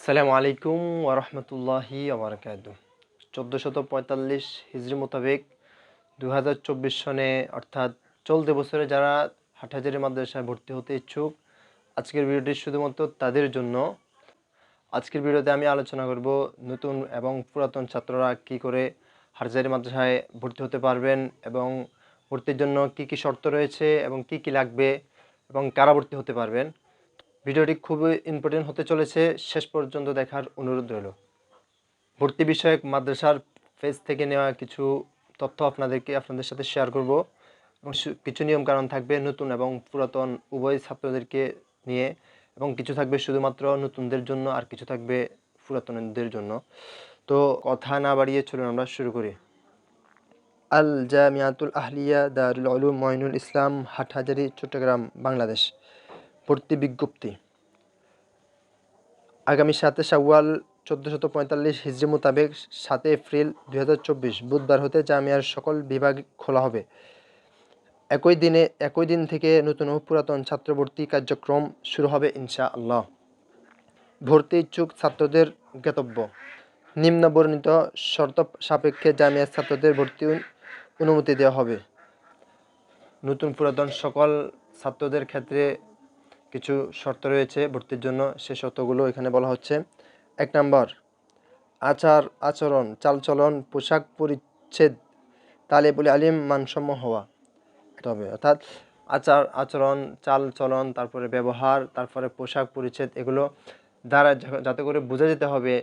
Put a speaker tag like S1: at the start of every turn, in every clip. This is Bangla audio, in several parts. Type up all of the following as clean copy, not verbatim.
S1: আসসালামু আলাইকুম ওরহমতুল্লাহি ওবরাকাতুহ। 1445 হিজরি মোতাবেক 2024 সনে অর্থাৎ চলতি বছরে যারা হাটহাজারী মাদ্রাসায় ভর্তি হতে ইচ্ছুক, আজকের ভিডিওটি শুধুমাত্র তাদের জন্য। আজকের ভিডিওতে আমি আলোচনা করব নতুন এবং পুরাতন ছাত্ররা কি করে হাটহাজারী মাদ্রাসায় ভর্তি হতে পারবেন এবং ভর্তির জন্য কি কি শর্ত রয়েছে এবং কি কি লাগবে এবং কারা ভর্তি হতে পারবেন। ভিডিওটি খুবই ইম্পর্টেন্ট হতে চলেছে, শেষ পর্যন্ত দেখার অনুরোধ রইল। ভর্তি বিষয়ক মাদ্রাসার পেজ থেকে নেওয়া কিছু তথ্য আপনাদের সাথে শেয়ার করব এবং কিছু নিয়মকানুন থাকবে নতুন এবং পুরাতন উভয় ছাত্রদেরকে নিয়ে, এবং কিছু থাকবে শুধুমাত্র নতুনদের জন্য আর কিছু থাকবে পুরাতনদের জন্য। তো কথা না বাড়িয়ে চলুন আমরা শুরু করি। আল জামিয়াতুল আহলিয়া দারুল উলুম মঈনুল ইসলাম, হাটহাজারী, চট্টগ্রাম, বাংলাদেশ। ভর্তি বিজ্ঞপ্তি। আগামী 7 শাওয়াল 1445 হিজরি মোতাবেক 7 এপ্রিল 2024 বুধবার হতে জামিয়ার সকল বিভাগ খোলা হবে। একই দিন থেকে নতুন ও পুরাতন ছাত্র ভর্তি কার্যক্রম শুরু হবে ইনশাআল্লাহ। ভর্তি ইচ্ছুক ছাত্রদের জ্ঞাতব্য: নিম্নবর্ণিত শর্ত সাপেক্ষে জামিয়ার ছাত্রদের ভর্তি অনুমতি দেওয়া হবে। নতুন পুরাতন সকল ছাত্রদের ক্ষেত্রে কিছু শর্ত রয়েছে ভর্তির জন্য, সে শর্তগুলো এখানে বলা হচ্ছে। 1 নম্বর, আচার আচরণ, চালচলন, পোশাক পরিচ্ছদ তালেবুল আলিম মানসম্য হওয়া তবে, অর্থাৎ আচার আচরণ, চালচলন, তারপরে ব্যবহার, তারপরে পোশাক পরিচ্ছদ, এগুলো দ্বারা যাতে করে বোঝা যেতে হবে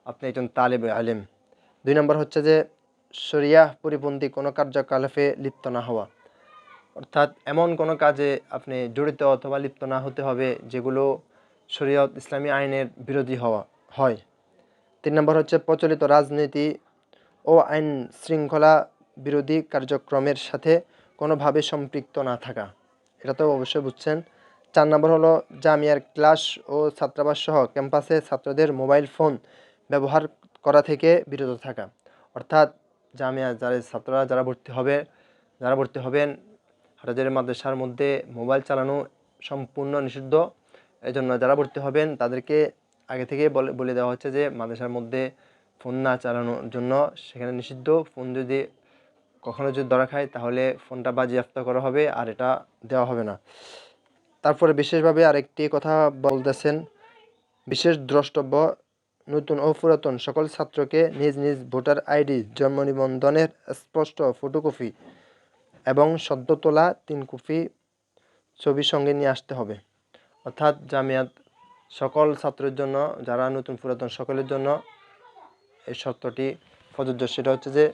S1: আপনি একজন তালেবে আলিম। 2 নম্বর হচ্ছে যে শরিয়াহ পরিপন্থী কোনো কার্যকলাপে লিপ্ত না হওয়া, অর্থাৎ এমন কোনো কাজে আপনি জড়িত অথবা লিপ্ত না হতে হবে যেগুলো শরীয়ত ইসলামী আইনের বিরোধী হয়। 3 নম্বর হচ্ছে প্রচলিত রাজনীতি ও আইন শৃঙ্খলা বিরোধী কার্যক্রমের সাথে কোনোভাবে সম্পৃক্ত না থাকা, এটা তো অবশ্যই বুঝছেন। 4 নম্বর হলো জামিয়ার ক্লাস ও ছাত্রাবাস সহ ক্যাম্পাসে ছাত্রদের মোবাইল ফোন ব্যবহার করা থেকে বিরত থাকা, অর্থাৎ জামিয়া ছাত্ররা যারা ভর্তি হবেন হাটহাজারী মাদ্রাসার মধ্যে মোবাইল চালানো সম্পূর্ণ নিষিদ্ধ। এই জন্য যারা ভর্তি হবেন তাদেরকে আগে থেকে বলে দেওয়া হচ্ছে যে মাদ্রাসার মধ্যে ফোন না চালানোর জন্য, সেখানে নিষিদ্ধ। ফোন যদি কখনো ধরা খায় তাহলে ফোনটা বাজেয়াপ্ত করা হবে, আর এটা দেওয়া হবে না। তারপরে বিশেষভাবে আরেকটি কথা বলতেছেন, বিশেষ দ্রষ্টব্য: নতুন ও পুরাতন সকল ছাত্রকে নিজ নিজ ভোটার আইডি, জন্ম নিবন্ধনের স্পষ্ট ফটোকপি এবং সদ্য তোলা 3 কপি ছবি সঙ্গে নিয়ে আসতে হবে। অর্থাৎ জামিয়াত সকল ছাত্রের জন্য, যারা নতুন পুরাতন সকলের জন্য এই শর্তটি প্রযোজ্য। সেটা হচ্ছে যে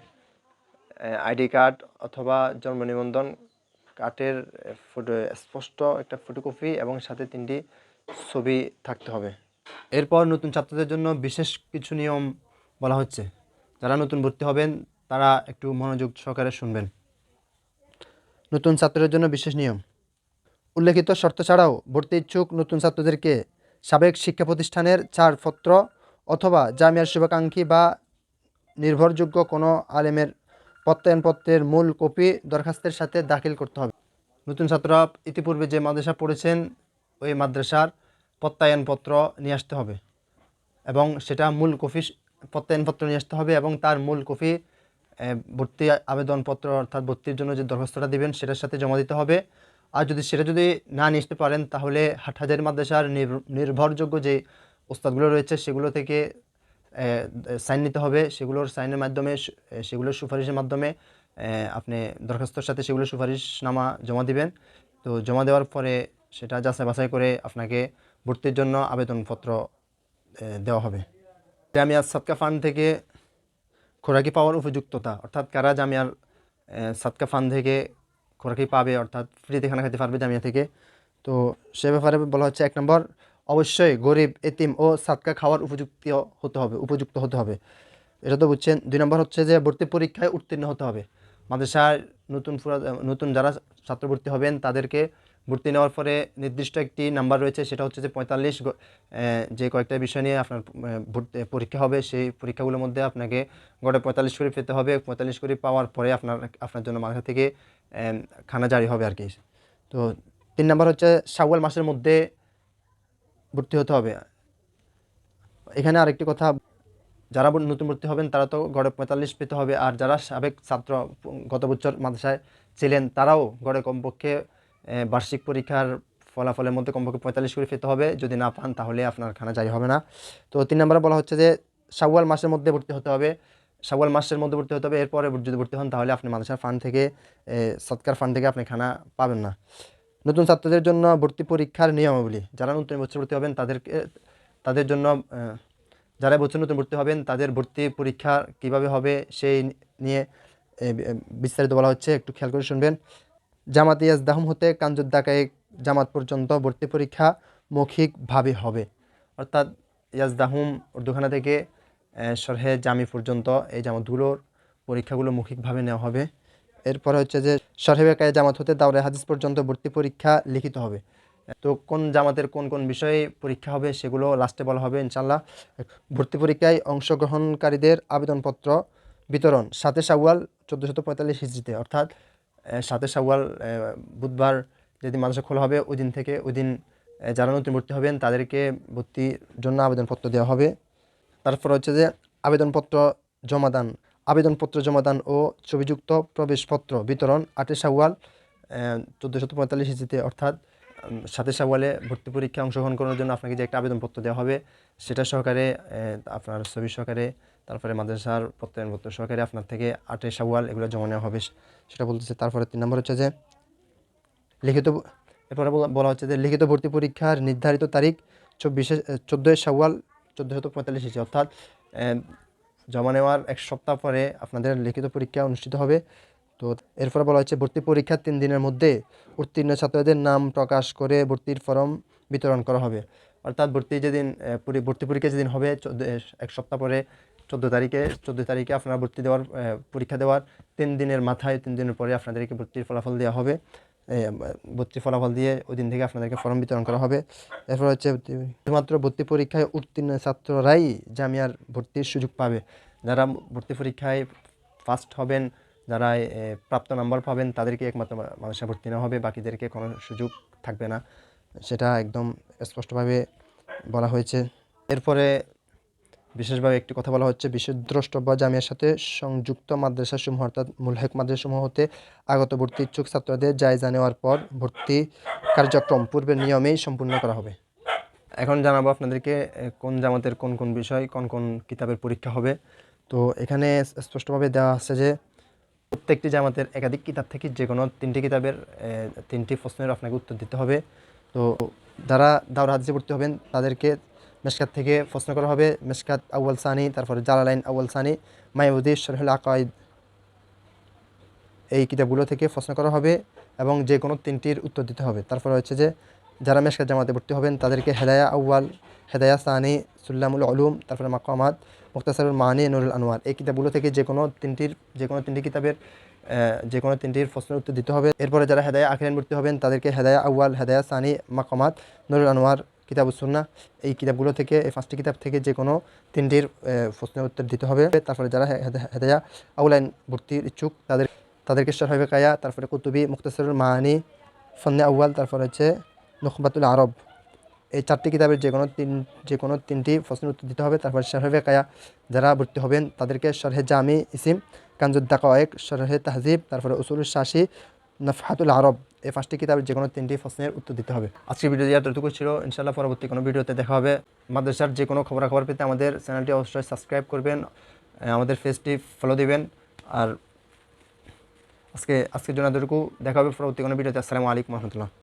S1: আইডি কার্ড অথবা জন্ম নিবন্ধন কার্ডের স্পষ্ট একটা ফটোকপি এবং সাথে 3টি ছবি থাকতে হবে। এরপর নতুন ছাত্রদের জন্য বিশেষ কিছু নিয়ম বলা হচ্ছে, যারা নতুন ভর্তি হবেন তারা একটু মনোযোগ সহকারে শুনবেন। নতুন ছাত্রদের জন্য বিশেষ নিয়ম: উল্লেখিত শর্ত ছাড়াও ভর্তি ইচ্ছুক নতুন ছাত্রদেরকে সাবেক শিক্ষা প্রতিষ্ঠানের ছাড়পত্র অথবা জামিয়ার শুভাকাঙ্ক্ষী বা নির্ভরযোগ্য কোনো আলেমের প্রত্যয়নপত্রের মূল কপি দরখাস্তের সাথে দাখিল করতে হবে। নতুন ছাত্ররা ইতিপূর্বে যে মাদ্রাসা পড়েছেন ওই মাদ্রাসার প্রত্যয়নপত্র নিয়ে আসতে হবে এবং সেটা মূল কপি প্রত্যয়নপত্র নিয়ে আসতে হবে এবং তার মূল কপি ভর্তি আবেদনপত্র অর্থাৎ ভর্তির জন্য যে দরখাস্তটা দিবেন সেটার সাথে জমা দিতে হবে। আর সেটা যদি না নিয়ে আসতে পারেন তাহলে হাটহাজারী মাদ্রাসার নির্ভরযোগ্য যে ওস্তাদগুলো রয়েছে সেগুলো থেকে সাইন নিতে হবে। সেগুলোর সাইনের মাধ্যমে, সেগুলোর সুপারিশের মাধ্যমে আপনি দরখাস্তর সাথে সেগুলো সুপারিশনামা জমা দিবেন। তো জমা দেওয়ার পরে সেটা যাচাই বাছাই করে আপনাকে ভর্তির জন্য আবেদনপত্র দেওয়া হবে। জামিয়া সাদকা ফান্ড থেকে খোরাকি পাওয়ার উপযুক্ততা, অর্থাৎ কারা জামিয়ার সাদকা ফান্ড থেকে খোরাকি পাবে, অর্থাৎ ফ্রিতে খানা খেতে পারবে জামিয়া থেকে। তো সে ব্যাপারে বলা হচ্ছে 1 নম্বর, অবশ্যই গরিব, এতিম ও সাদকা খাওয়ার উপযুক্ত হতে হবে, এটা তো বুঝছেন। 2 নম্বর হচ্ছে যে ভর্তি পরীক্ষায় উত্তীর্ণ হতে হবে। মাদ্রাসায় নতুন যারা ছাত্র ভর্তি হবেন তাদেরকে ভর্তি নেওয়ার পরে নির্দিষ্ট একটি নাম্বার রয়েছে, সেটা হচ্ছে যে 45 যে কয়েকটা বিষয় নিয়ে আপনার পরীক্ষা হবে, সেই পরীক্ষাগুলোর মধ্যে আপনাকে গড়ে 45 করে পেতে হবে। 45 করে পাওয়ার পরে আপনার জন্য মাদ্রাসা থেকে খানা জারি হবে আর কি। তো 3 নম্বর হচ্ছে শাওয়াল মাসের মধ্যে ভর্তি হতে হবে। এখানে আরেকটি কথা, যারা নতুন ভর্তি হবেন তারা তো গড়ে 45 পেতে হবে, আর যারা সাবেক ছাত্র গত বছর মাদ্রাসায় ছিলেন তারাও গড়ে কমপক্ষে বার্ষিক পরীক্ষার ফলাফলের মধ্যে কমপক্ষে 45 করে পেতে হবে। যদি না পান তাহলে আপনার খানা জারি হবে না। তো 3 নম্বরে বলা হচ্ছে যে শাওয়াল মাসের মধ্যে ভর্তি হতে হবে, শাওয়াল মাসের মধ্যে ভর্তি হতে হবে। এরপরে যদি ভর্তি হন তাহলে আপনি মাদ্রাসার ফান্ড থেকে, সৎকার ফান্ড থেকে আপনি খানা পাবেন না। নতুন ছাত্রদের জন্য ভর্তি পরীক্ষার নিয়মাবলী, যারা নতুন বছর ভর্তি হবেন তাদের জন্য, যারা বছর নতুন ভর্তি হবেন তাদের ভর্তি পরীক্ষা কিভাবে হবে সেই নিয়ে বিস্তারিত বলা হচ্ছে, একটু খেয়াল করে শুনবেন। জামাতে ইয়াজদাহুম হতে কাঞ্জুদ্দাকায়ে জামাত পর্যন্ত ভর্তি পরীক্ষা মৌখিকভাবে হবে। অর্থাৎ ইয়াজদাহুম উর্দুখানা থেকে শরহে জামি পর্যন্ত এই জামাতগুলোর পরীক্ষাগুলো মৌখিকভাবে নেওয়া হবে। এরপর হচ্ছে যে শরহে বেকায়ে জামাত হতে দাওরে হাদিস পর্যন্ত ভর্তি পরীক্ষা লিখিত হবে। তো কোন জামাতের কোন কোন বিষয়ে পরীক্ষা হবে সেগুলো লাস্টে বলা হবে ইনশাল্লাহ। ভর্তি পরীক্ষায় অংশগ্রহণকারীদের আবেদনপত্র বিতরণ 7 শাওয়াল 1445 হিজরিতে, অর্থাৎ 7 শাওয়াল বুধবার যেদিন মাদ্রাসা খোলা হবে ওই দিন যারা নতুন ভর্তি হবেন তাদেরকে ভর্তির জন্য আবেদনপত্র দেওয়া হবে। তারপর হচ্ছে যে আবেদনপত্র জমাদান ও ছবিযুক্ত প্রবেশপত্র বিতরণ 8 শাওয়াল 1445 হিজরিতে, অর্থাৎ 7 শাওয়ালে ভর্তি পরীক্ষায় অংশগ্রহণ করার জন্য আপনাকে যে একটা আবেদনপত্র দেওয়া হবে সেটা সহকারে, আপনার ছবি সহকারে, তারপরে মাদ্রাসার প্রত্যয়নপত্র সহকারে আপনার থেকে 8 শাওয়াল এগুলো জমা নেওয়া হবে, সেটা বলতেছে। তারপরে 3 নম্বর হচ্ছে যে লিখিত, এরপরে বলা হচ্ছে যে লিখিত ভর্তি পরীক্ষার নির্ধারিত তারিখ 14 শাওয়াল 1445 হিজরি, অর্থাৎ জমা নেওয়ার 1 সপ্তাহ পরে আপনাদের লিখিত পরীক্ষা অনুষ্ঠিত হবে। তো এরপরে বলা হচ্ছে ভর্তি পরীক্ষার 3 দিনের মধ্যে উত্তীর্ণ ছাত্রদের নাম প্রকাশ করে ভর্তির ফর্ম বিতরণ করা হবে। অর্থাৎ ভর্তি পরীক্ষা যেদিন হবে 1 সপ্তাহ পরে 14 তারিখে আপনারা পরীক্ষা দেওয়ার 3 দিনের মাথায়, 3 দিনের পরে আপনাদেরকে ভর্তির ফলাফল দেওয়া হবে। ভর্তির ফলাফল দিয়ে ওই দিন থেকে আপনাদেরকে ফর্ম বিতরণ করা হবে। এরপর হচ্ছে শুধুমাত্র ভর্তি পরীক্ষায় উত্তীর্ণ ছাত্ররাই জামিয়ার ভর্তির সুযোগ পাবে। যারা ভর্তি পরীক্ষায় ফার্স্ট হবেন, যারা প্রাপ্ত নাম্বার পাবেন তাদেরকে একমাত্র মাদ্রাসায় ভর্তি নেওয়া হবে, বাকিদেরকে কোনো সুযোগ থাকবে না, সেটা একদম স্পষ্টভাবে বলা হয়েছে। এরপরে বিশেষভাবে একটি কথা বলা হচ্ছে, বিশুদ্রষ্টব্য জামিয়ার সাথে সংযুক্ত মাদ্রাসাসমূহ অর্থাৎ মুলহেক মাদ্রাসাসমূহ হতে আগত ভর্তি ইচ্ছুক ছাত্রদের জায়জা নেওয়ার পর ভর্তি কার্যক্রম পূর্বের নিয়মেই সম্পূর্ণ করা হবে। এখন জানাবো আপনাদেরকে কোন জামাতের কোন কোন বিষয়, কোন কোন কিতাবের পরীক্ষা হবে। তো এখানে স্পষ্টভাবে দেওয়া আছে যে প্রত্যেকটি জামাতের একাধিক কিতাব থেকে যে কোনো 3টি কিতাবের 3টি প্রশ্নের আপনাকে উত্তর দিতে হবে। তো যারা দাওরা হাদিসে ভর্তি হবেন তাদেরকে মেশকাত থেকে প্রশ্ন করা হবে, মেশকাত আউয়াল সানি, তারপরে জালালাইন আউয়াল সানি, মাইউদ্দিন শরহুল আকাইদ, এই কিতাবগুলো থেকে প্রশ্ন করা হবে এবং যে কোনো 3টির উত্তর দিতে হবে। তারপরে হচ্ছে যে যারা মেশকাত জামাতে ভর্তি হবেন তাদেরকে হেদায়া আউয়াল, হেদায়া সানি, সুল্লামুল উলুম, তারপরে মাকামাত, মুখতাসারুল মানি, নুরুল আনোয়ার, এই কিতাবগুলো থেকে যে কোনো 3টি কিতাবের যে কোনো 3টির প্রশ্নের উত্তর দিতে হবে। এরপরে যারা হেদায়া আখিরান ভর্তি হবেন তাদেরকে হেদায়া আউয়াল, হেদায়া সানি, মাকামাত, নুরুল আনোয়ার, কিতাবুস সুন্নাহ, এই কিতাবগুলো থেকে, এই 5টি কিতাব থেকে যে কোনো 3টির প্রশ্নের উত্তর দিতে হবে। তারপরে যারা হেদায়া আউলাইন ভর্তির ইচ্ছুক তাদেরকে শরহ বেকায়া, তারপরে কুতুবি, মুখতাসারুল মানি, ফন্নে আউয়াল, তারপরে হচ্ছে নুখবাতুল আরব, এই 4টি কিতাবের যে কোনো 3টি প্রশ্নের উত্তর দিতে হবে। তারপর শরহ বেকায়া যারা ভর্তি হবেন তাদেরকে শরহে জামি, ইসিম, কানজুদ দাকায়েক, শরহে তাহজিব, তারপরে উসুলুল শাসি, নফহাতুল আরব, এই 5টি কিতাবের যে কোনো 3টি প্রশ্নের উত্তর দিতে হবে। আজকের ভিডিও এতটুকু ছিল। ইনশাআল্লাহ পরবর্তী কোনো ভিডিওতে দেখা হবে। মাদ্রাসার যে কোনো খবরাখবর পেতে আমাদের চ্যানেলটি অবশ্যই সাবস্ক্রাইব করবেন, আমাদের পেজটি ফলো দিবেন। আর আজকের জন্য এতটুকু, দেখা হবে পরবর্তী কোনো ভিডিওতে। আসসালামু আলাইকুম রহমতুল্লাহ।